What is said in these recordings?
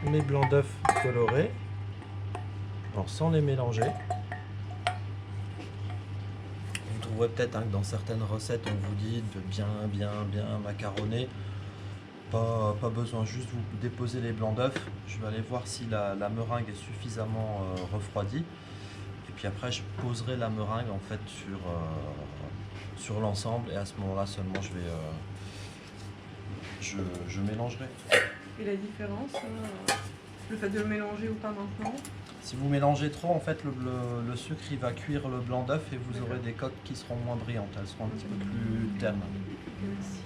mes blancs d'œufs colorés, alors sans les mélanger. Vous trouverez peut-être que dans certaines recettes on vous dit de bien macaronner. Pas besoin, juste vous déposez les blancs d'œufs. Je vais aller voir si la meringue est suffisamment refroidie. Et puis après je poserai la meringue en fait sur l'ensemble, et à ce moment-là seulement je mélangerai. Et la différence, le fait de le mélanger ou pas maintenant? Si vous mélangez trop, en fait le sucre il va cuire le blanc d'œuf et vous aurez des coques qui seront moins brillantes, elles seront un petit peu plus ternes. Merci.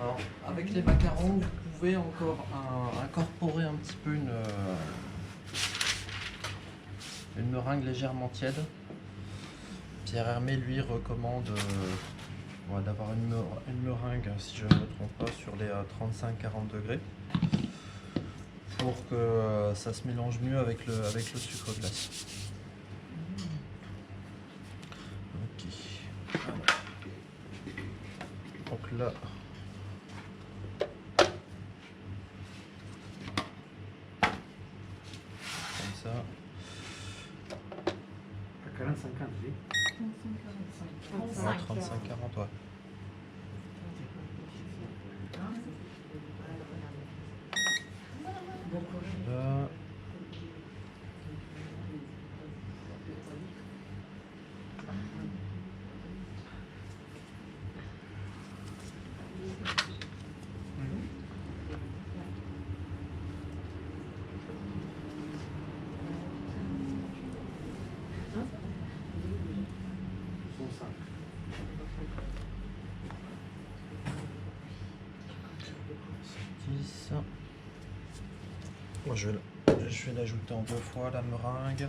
Alors, avec les macarons, vous pouvez encore incorporer un petit peu une meringue légèrement tiède. Pierre Hermé, lui, recommande d'avoir une meringue, si je ne me trompe pas, sur les 35-40 degrés pour que ça se mélange mieux avec le sucre glace. Ok. Donc là, comme ça. 40-50, oui. 35-40, ouais. Là. Moi, je vais l'ajouter en 2 fois, la meringue.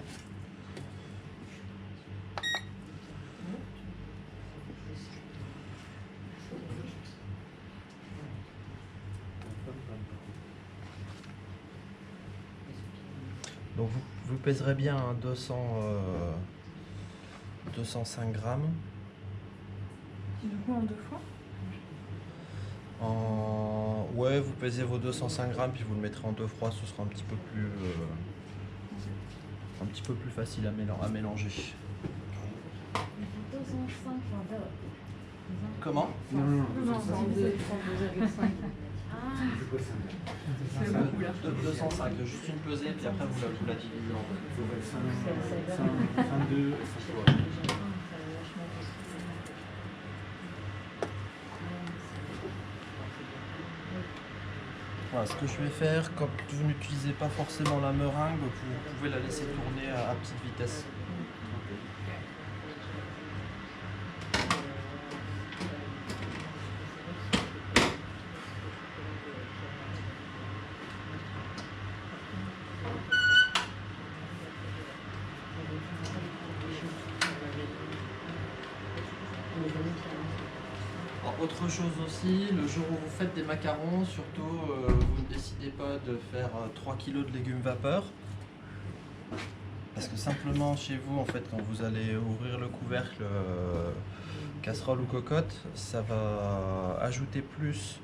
Donc vous pèserez bien 205 grammes. Du coup, en 2 fois? Ouais, vous pesez vos 205 grammes puis vous le mettrez en 2 fois, ce sera un petit peu plus facile à mélanger. Comment? Non, c'est en 2,5. C'est beaucoup là. 205, juste une pesée, puis après vous la divisez en deux. 102, 103. Voilà, ce que je vais faire, quand vous n'utilisez pas forcément la meringue, vous pouvez la laisser tourner à petite vitesse. Alors, autre chose aussi, le jour où vous faites des macarons, surtout vous ne décidez pas de faire 3 kg de légumes vapeur. Parce que simplement chez vous, en fait, quand vous allez ouvrir le couvercle, casserole ou cocotte, ça va ajouter plus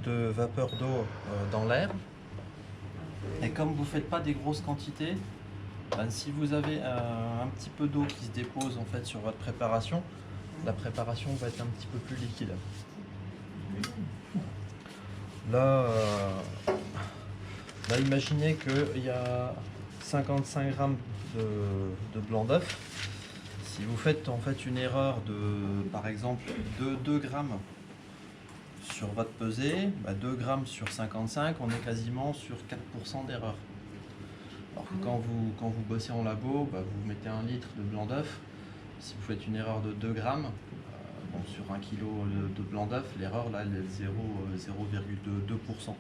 de vapeur d'eau dans l'air. Et comme vous ne faites pas des grosses quantités, ben, si vous avez un petit peu d'eau qui se dépose en fait sur votre préparation, la préparation va être un petit peu plus liquide. Là, imaginez qu'il y a 55 grammes de blanc d'œuf. Si vous faites en fait une erreur de, par exemple, 2 grammes sur votre pesée, 2 grammes sur 55, on est quasiment sur 4% d'erreur. Alors que quand vous bossez en labo, vous mettez 1 litre de blanc d'œuf. Si vous faites une erreur de 2 grammes, sur 1 kg de blanc d'œuf, l'erreur là, elle est 0,2%.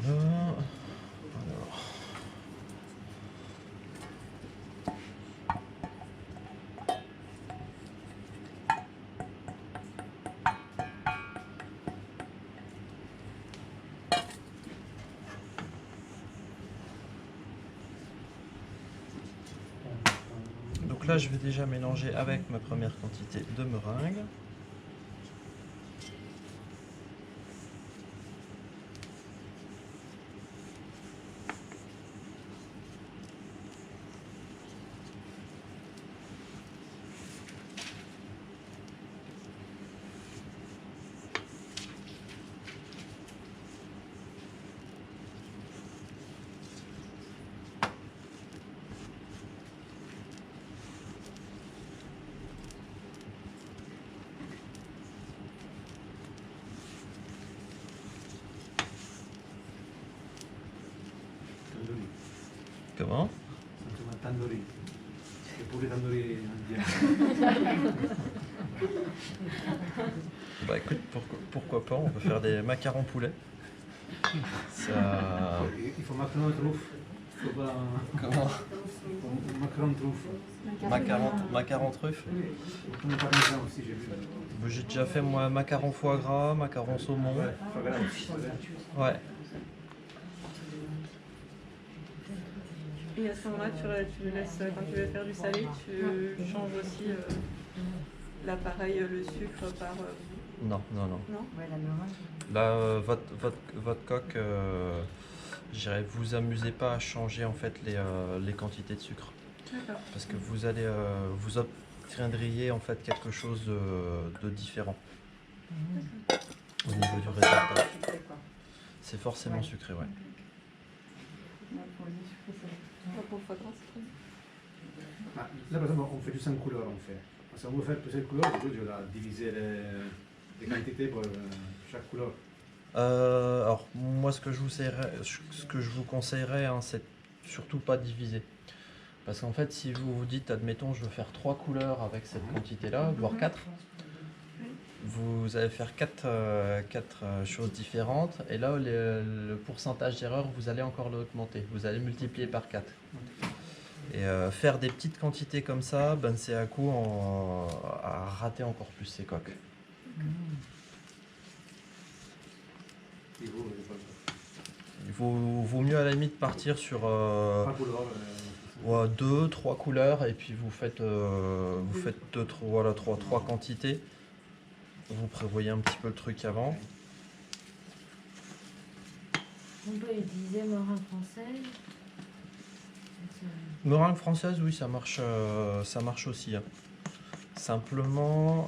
Voilà. Alors. Donc là, je vais déjà mélanger avec ma première quantité de meringue. Tandoori. Comment? Insomma, tandoori. Le poulet tandoori indien. Écoute, pourquoi pas, on peut faire des macarons poulet. Ça... Il faut macaron truffe. Il faut pas... Comment? Macaron truffe. Macaron truffe. On est parmesan aussi, j'ai vu. J'ai déjà fait moi macaron foie gras, macaron saumon. Ouais, foie gras aussi. Ouais. Et à ce moment-là, tu le laisses, quand tu veux faire du salé, tu changes aussi l'appareil, le sucre par... Non. Non. Là, votre coque, je dirais, vous amusez pas à changer en fait les quantités de sucre. D'accord. Parce que vous allez vous obtiendriez en fait quelque chose de différent au niveau du résultat. C'est forcément sucré, ouais. Pour le foie gras, c'est très bien. Ah, là, par exemple, on fait juste une couleur, on fait. Si on veut faire plusieurs couleurs, du coup, je dois diviser les quantités pour chaque couleur. Alors moi ce que je vous conseillerais, hein, c'est surtout pas diviser. Parce qu'en fait si vous vous dites, admettons je veux faire 3 couleurs avec cette quantité là, voire 4, vous allez faire 4 choses différentes et là le pourcentage d'erreur vous allez encore l'augmenter, vous allez multiplier par 4. Et faire des petites quantités comme ça, c'est à coup à rater encore plus ces coques. Il vaut mieux à la limite partir sur 2, 3 couleurs et puis vous faites 3 quantités. Vous prévoyez un petit peu le truc avant. On peut utiliser meringue française. Meringue française, oui, ça marche aussi, hein. Simplement,